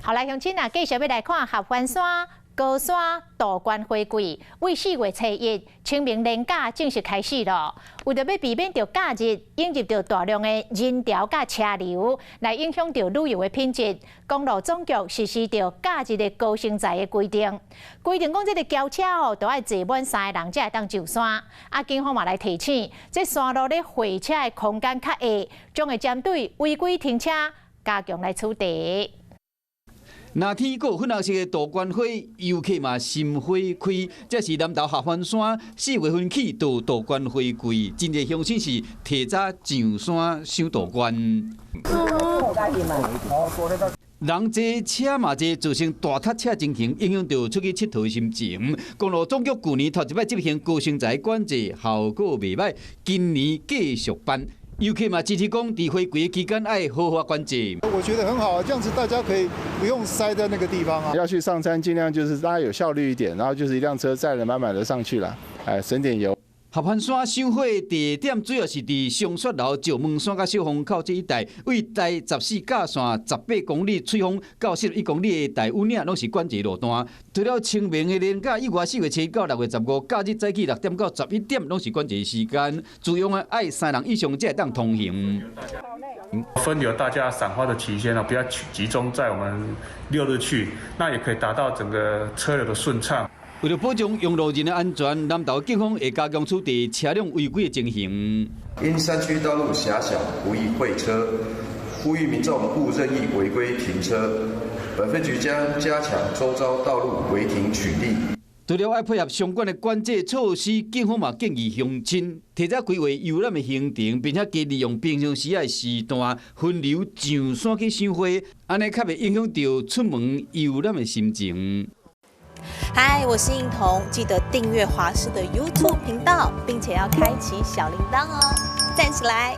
后来乡亲啊，继续要来看合欢山、高山、道观花季，为4月初1，清明连假正式开始咯。为着要避免着假日引入着大量的人潮甲车流，来影响着旅游的品质，公路总局实施着假日的高承载的规定。规定讲，这个轿车都要坐满3个人才会当上山。啊，警方嘛来提醒，这山路咧会车的空间较下，将会针对违规停车加强来处理。 那天还有粉红色的道观花，游客嘛心花开。这是南投合欢山4月份起到道观花季，真侪乡亲是提早上山赏道观。人多车嘛多，造成大塞车情形，影响到出去佚佗的心情。公路总局去年头一摆执行高承载管制，效果袂歹，今年继续办。 游客嘛支持讲，伫花季期间爱好好管制。我觉得很好啊，这样子大家可以不用塞在那个地方啊。要去上山，尽量就是大家有效率一点，然后就是一辆车载了满满的上去了，省点油。合欢山赏花地点主要是伫松雪楼、石门山甲小峰口这一带，为台14架线18公里吹风到41公里的台五岭，拢是管制路段。除了清明的连假以外，4月7到6月15假日早起6点到11点，拢是管制时间。自用的爱3人以上才会当通行。分流大家赏花的期间呢，不要集中在我们6日去，那也可以达到整个车流的顺畅。 为了保障用路人的安全，南投警方会加强处理车辆违规的情形。因山区道路狭小，不易会车，呼吁民众勿任意违规停车。本分局将加强周遭道路违停取缔。除了要配合相关的管制措施，警方嘛建议乡亲提早规划游览的行程，并且加利用平常时的时段分流上山去赏花，安尼较袂影响到出门游览的心情。 嗨，我是映彤，记得订阅华视的 YouTube 频道，并且要开启小铃铛哦，站起来！